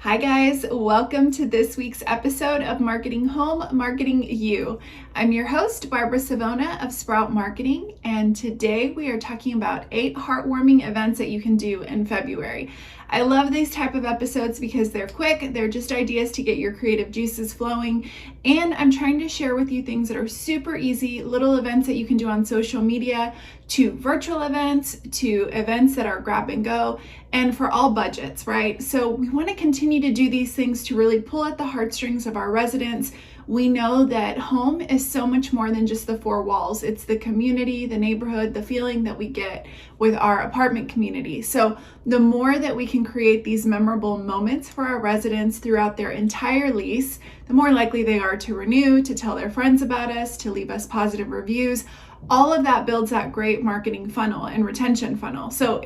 Hi guys, welcome to this week's episode of Marketing Home, Marketing You. I'm your host, Barbara Savona of Sprout Marketing, and today we are talking about 8 heartwarming events that you can do in February. I love these type of episodes because they're quick, they're just ideas to get your creative juices flowing, and I'm trying to share with you things that are super easy, little events that you can do on social media, to virtual events, to events that are grab and go, and for all budgets, right? So we want to continue to do these things to really pull at the heartstrings of our residents. We know that home is so much more than just the 4 walls. It's the community, the neighborhood, the feeling that we get with our apartment community. So the more that we can create these memorable moments for our residents throughout their entire lease, the more likely they are to renew, to tell their friends about us, to leave us positive reviews. All of that builds that great marketing funnel and retention funnel. So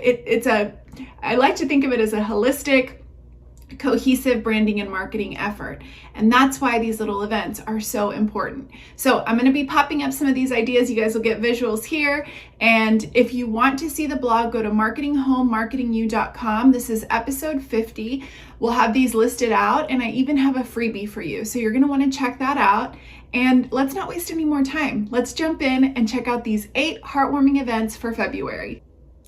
I like to think of it as a holistic, cohesive branding and marketing effort. And that's why these little events are so important. So I'm going to be popping up some of these ideas. You guys will get visuals here. And if you want to see the blog, go to marketinghomemarketingyou.com. This is episode 50. We'll have these listed out, and I even have a freebie for you. So you're going to want to check that out. And let's not waste any more time. Let's jump in and check out these 8 heartwarming events for February.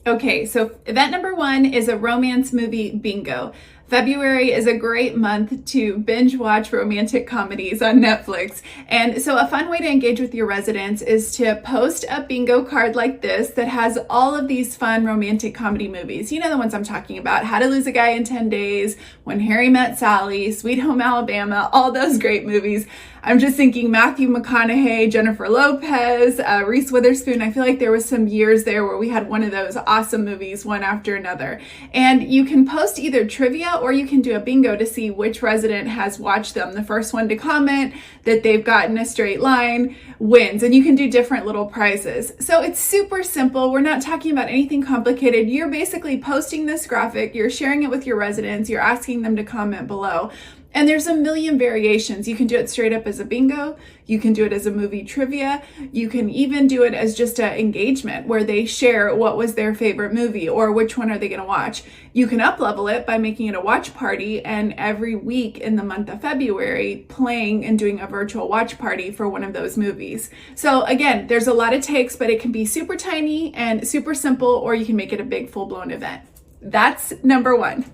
Okay, so event number 1 is a romance movie bingo. February is a great month to binge watch romantic comedies on Netflix. And so a fun way to engage with your residents is to post a bingo card like this that has all of these fun romantic comedy movies. You know the ones I'm talking about: How to Lose a Guy in 10 Days, When Harry Met Sally, Sweet Home Alabama, all those great movies. I'm just thinking Matthew McConaughey, Jennifer Lopez, Reese Witherspoon. I feel like there was some years there where we had one of those awesome movies, one after another. And you can post either trivia or you can do a bingo to see which resident has watched them. The first one to comment that they've gotten a straight line wins, and you can do different little prizes. So it's super simple. We're not talking about anything complicated. You're basically posting this graphic, you're sharing it with your residents, you're asking them to comment below. And there's a million variations. You can do it straight up as a bingo. You can do it as a movie trivia. You can even do it as just an engagement where they share what was their favorite movie or which one are they going to watch. You can up-level it by making it a watch party, and every week in the month of February playing and doing a virtual watch party for one of those movies. So again, there's a lot of takes, but it can be super tiny and super simple, or you can make it a big full-blown event. That's number 1.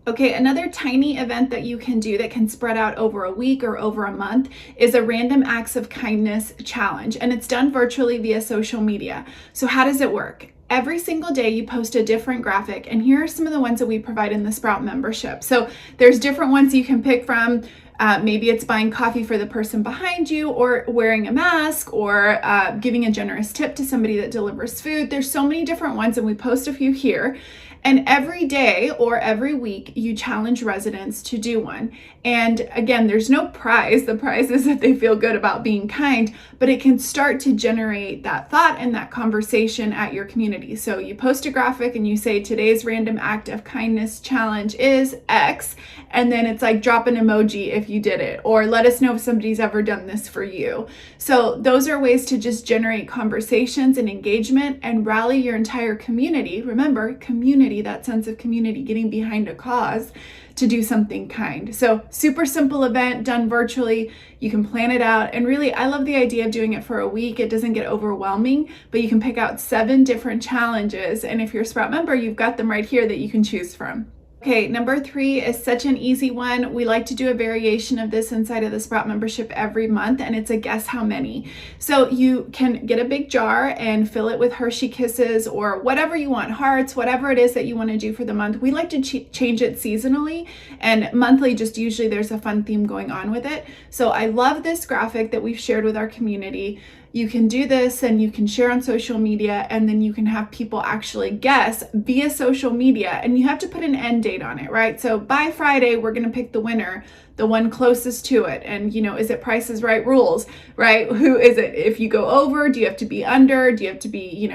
Okay, another tiny event that you can do that can spread out over a week or over a month is a random acts of kindness challenge, and it's done virtually via social media. So how does it work? Every single day you post a different graphic, and here are some of the ones that we provide in the Sprout membership. So there's different ones you can pick from. Maybe it's buying coffee for the person behind you, or wearing a mask, or giving a generous tip to somebody that delivers food. There's so many different ones, and we post a few here. And every day or every week, you challenge residents to do one. And again, there's no prize. The prize is that they feel good about being kind, but it can start to generate that thought and that conversation at your community. So you post a graphic and you say, today's random act of kindness challenge is X. And then it's like, drop an emoji if you did it, or let us know if somebody's ever done this for you. So those are ways to just generate conversations and engagement and rally your entire community. Remember, community, that sense of community, getting behind a cause to do something kind. So super simple event done virtually. You can plan it out. And really, I love the idea of doing it for a week. It doesn't get overwhelming, but you can pick out 7 different challenges. And if you're a Sprout member, you've got them right here that you can choose from. Okay, number 3 is such an easy one. We like to do a variation of this inside of the Sprout membership every month, and it's a guess how many. So you can get a big jar and fill it with Hershey Kisses or whatever you want, hearts, whatever it is that you want to do for the month. We like to change it seasonally, and monthly, just usually there's a fun theme going on with it. So I love this graphic that we've shared with our community. You can do this and you can share on social media, and then you can have people actually guess via social media, and you have to put an end date on it, right? So by Friday, we're going to pick the winner, the one closest to it. And, is it Price is Right rules, right? Who is it? If you go over, do you have to be under? Do you have to be,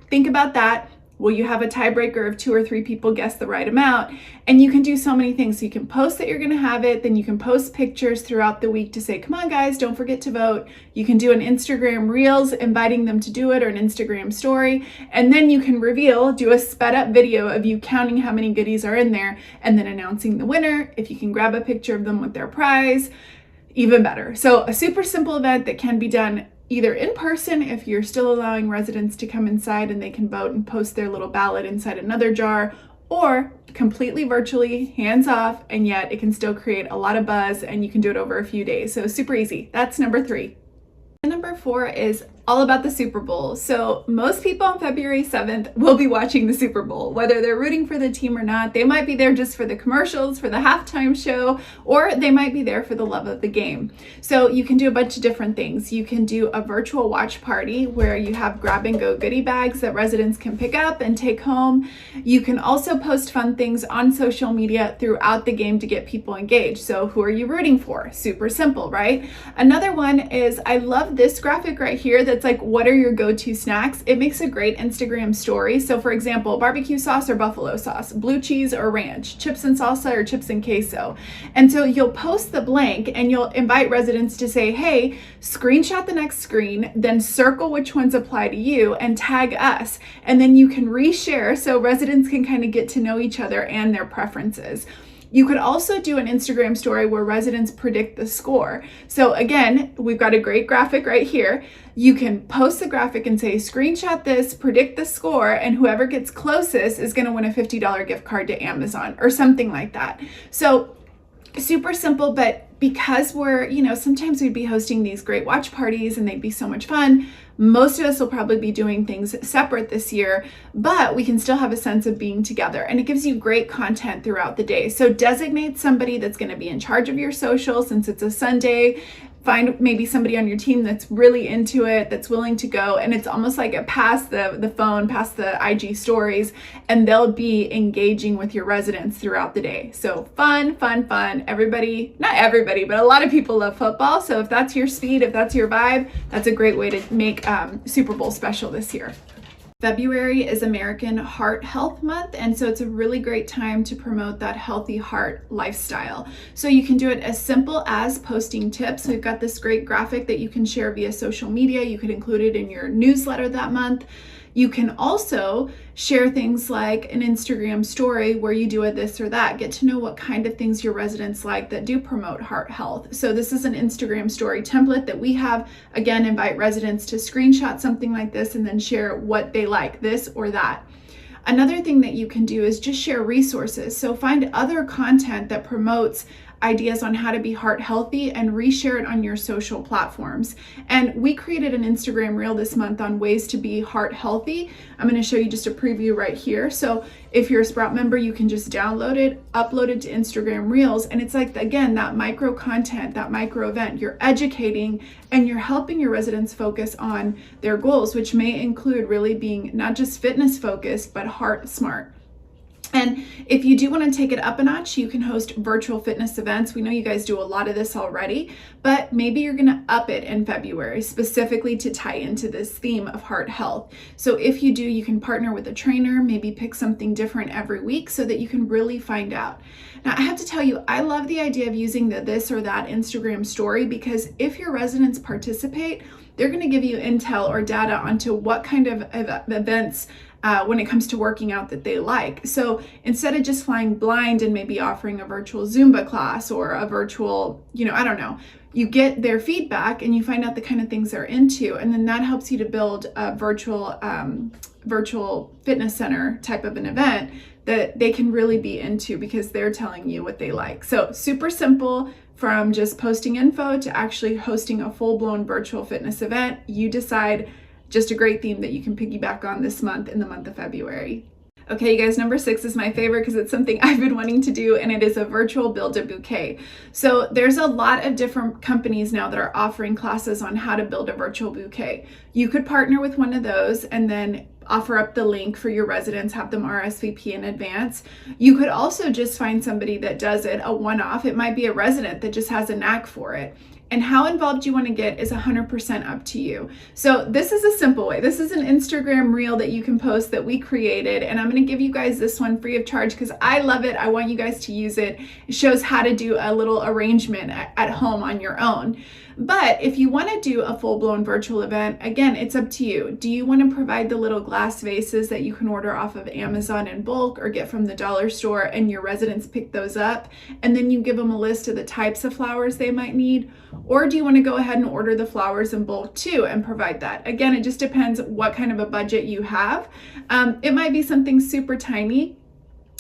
think about that. Will you have a tiebreaker of 2 or 3 people guess the right amount? And you can do so many things. So you can post that you're going to have it. Then you can post pictures throughout the week to say, come on guys, don't forget to vote. You can do an Instagram Reels inviting them to do it, or an Instagram story. And then you can do a sped up video of you counting how many goodies are in there and then announcing the winner. If you can grab a picture of them with their prize, even better. So a super simple event that can be done either in person if you're still allowing residents to come inside and they can vote and post their little ballot inside another jar, or completely virtually, hands off, and yet it can still create a lot of buzz and you can do it over a few days. So super easy. That's number 3. And number 4 is all about the Super Bowl. So most people on February 7th will be watching the Super Bowl, whether they're rooting for the team or not. They might be there just for the commercials, for the halftime show, or they might be there for the love of the game. So you can do a bunch of different things. You can do a virtual watch party where you have grab and go goodie bags that residents can pick up and take home. You can also post fun things on social media throughout the game to get people engaged. So who are you rooting for? Super simple, right? Another one is, I love this graphic right here that's like, what are your go-to snacks? It makes a great Instagram story. So for example, barbecue sauce or buffalo sauce, blue cheese or ranch, chips and salsa or chips and queso. And so you'll post the blank and you'll invite residents to say, hey, screenshot the next screen, then circle which ones apply to you and tag us. And then you can reshare so residents can kind of get to know each other and their preferences. You could also do an Instagram story where residents predict the score. So again, we've got a great graphic right here. You can post the graphic and say, screenshot this, predict the score, and whoever gets closest is going to win a $50 gift card to Amazon or something like that. So super simple, but because we're, sometimes we'd be hosting these great watch parties and they'd be so much fun. Most of us will probably be doing things separate this year, but we can still have a sense of being together, and it gives you great content throughout the day. So designate somebody that's going to be in charge of your social since it's a Sunday. Find maybe somebody on your team that's really into it, that's willing to go, and it's almost like a pass the phone, pass the IG stories, and they'll be engaging with your residents throughout the day. So fun. Everybody, not everybody, but a lot of people love football. So if that's your speed, if that's your vibe, that's a great way to make Super Bowl special this year. February is American Heart Health Month, and so it's a really great time to promote that healthy heart lifestyle. So you can do it as simple as posting tips. We've got this great graphic that you can share via social media. You could include it in your newsletter that month. You can also share things like an Instagram story where you do a this or that. Get to know what kind of things your residents like that do promote heart health. So this is an Instagram story template that we have. Again, invite residents to screenshot something like this and then share what they like, this or that. Another thing that you can do is just share resources. So find other content that promotes ideas on how to be heart healthy and reshare it on your social platforms. And we created an Instagram reel this month on ways to be heart healthy. I'm going to show you just a preview right here. So if you're a Sprout member, you can just download it, upload it to Instagram Reels. And it's like, again, that micro content, that micro event. You're educating and you're helping your residents focus on their goals, which may include really being not just fitness focused, but heart smart. And if you do want to take it up a notch, you can host virtual fitness events. We know you guys do a lot of this already, but maybe you're going to up it in February specifically to tie into this theme of heart health. So if you do, you can partner with a trainer, maybe pick something different every week so that you can really find out. Now, I have to tell you, I love the idea of using the this or that Instagram story, because if your residents participate, they're going to give you intel or data onto what kind of events when it comes to working out that they like. So instead of just flying blind and maybe offering a virtual Zumba class or a virtual, I don't know, you get their feedback and you find out the kind of things they're into. And then that helps you to build a virtual fitness center type of an event that they can really be into because they're telling you what they like. So super simple, from just posting info to actually hosting a full-blown virtual fitness event. You decide. Just a great theme that you can piggyback on this month in the month of February. Okay, you guys, number 6 is my favorite because it's something I've been wanting to do, and it is a virtual Build-A-Bouquet. So there's a lot of different companies now that are offering classes on how to build a virtual bouquet. You could partner with one of those and then offer up the link for your residents, have them RSVP in advance. You could also just find somebody that does it, a one-off. It might be a resident that just has a knack for it. And how involved you want to get is 100% up to you. So this is a simple way. This is an Instagram reel that you can post that we created, and I'm going to give you guys this one free of charge because I love it. I want you guys to use it. It shows how to do a little arrangement at home on your own. But if you want to do a full-blown virtual event, again, it's up to you. Do you want to provide the little glass vases that you can order off of Amazon in bulk or get from the dollar store and your residents pick those up and then you give them a list of the types of flowers they might need? Or do you want to go ahead and order the flowers in bulk too and provide that? Again, it just depends what kind of a budget you have. It might be something super tiny.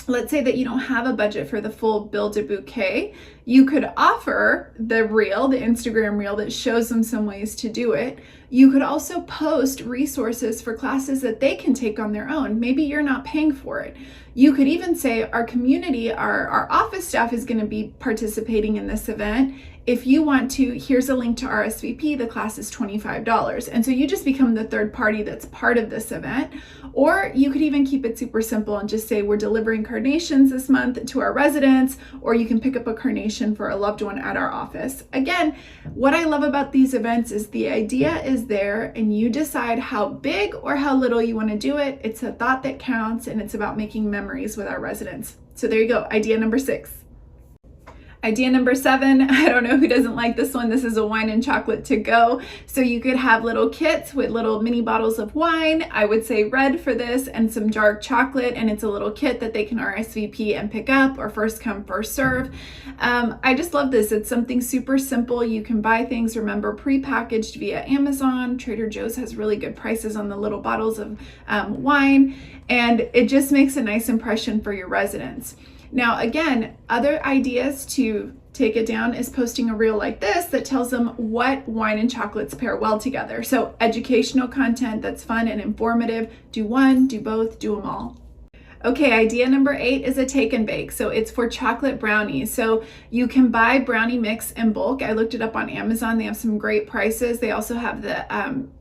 Let's say that you don't have a budget for the full build a bouquet. You could offer the reel, the Instagram reel that shows them some ways to do it. You could also post resources for classes that they can take on their own. Maybe you're not paying for it. You could even say our community, our office staff is going to be participating in this event. If you want to, here's a link to RSVP, the class is $25. And so you just become the third party that's part of this event. Or you could even keep it super simple and just say, we're delivering carnations this month to our residents, or you can pick up a carnation for a loved one at our office. Again, what I love about these events is the idea is there and you decide how big or how little you want to do it. It's a thought that counts, and it's about making memories with our residents. So there you go, idea number 6. Idea number 7, I don't know who doesn't like this one. This is a wine and chocolate to go. So you could have little kits with little mini bottles of wine. I would say red for this, and some dark chocolate, and it's a little kit that they can RSVP and pick up, or first come, first serve. I just love this. It's something super simple. You can buy things, remember, pre-packaged via Amazon. Trader Joe's has really good prices on the little bottles of wine, and it just makes a nice impression for your residents. Now, again, other ideas to take it down is posting a reel like this that tells them what wine and chocolates pair well together. So educational content that's fun and informative. Do one, do both, do them all. Okay, idea number 8 is a take and bake. So it's for chocolate brownies. So you can buy brownie mix in bulk. I looked it up on Amazon. They have some great prices. They also have the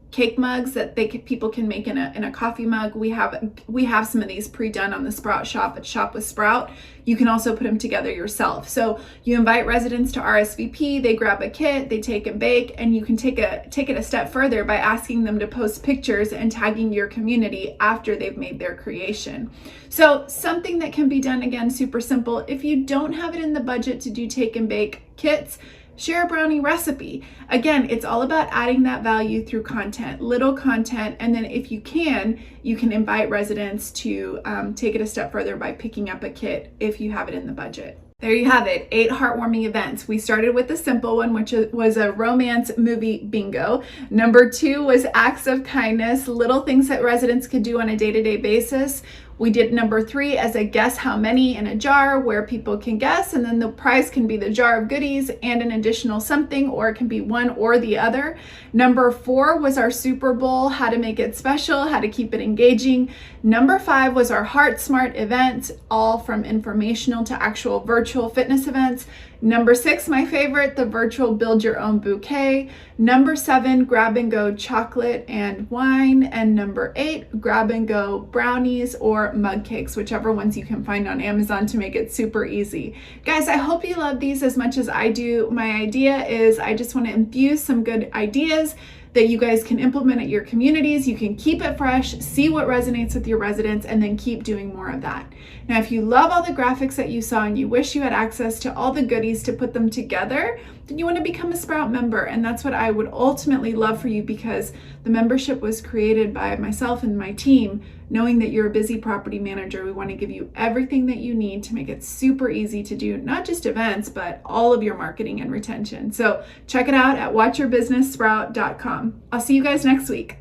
cake mugs that people can make in a coffee mug. We have some of these pre-done on the Sprout shop at Shop with Sprout. You can also put them together yourself. So you invite residents to RSVP, they grab a kit, they take and bake, and you can take it a step further by asking them to post pictures and tagging your community after they've made their creation. So something that can be done, again, super simple. If you don't have it in the budget to do take and bake kits, share a brownie recipe. Again, it's all about adding that value through content, little content, and then if you can invite residents to take it a step further by picking up a kit if you have it in the budget. There you have it, 8 heartwarming events. We started with the simple one, which was a romance movie bingo. Number 2 was acts of kindness, little things that residents could do on a day-to-day basis. We did number 3 as a guess how many in a jar, where people can guess, and then the prize can be the jar of goodies and an additional something, or it can be one or the other. Number 4 was our Super Bowl, how to make it special, how to keep it engaging. Number 5 was our Heart Smart event, all from informational to actual virtual fitness events. Number 6, my favorite, the virtual build your own bouquet. Number 7, grab and go chocolate and wine. And number 8, grab and go brownies or mug cakes, whichever ones you can find on Amazon to make it super easy. Guys, I hope you love these as much as I do. My idea is I just want to infuse some good ideas that you guys can implement at your communities. You can keep it fresh, see what resonates with your residents, and then keep doing more of that. Now, if you love all the graphics that you saw and you wish you had access to all the goodies to put them together, then you want to become a Sprout member. And that's what I would ultimately love for you, because the membership was created by myself and my team. Knowing that you're a busy property manager, we want to give you everything that you need to make it super easy to do not just events, but all of your marketing and retention. So check it out at watchyourbusinesssprout.com. I'll see you guys next week.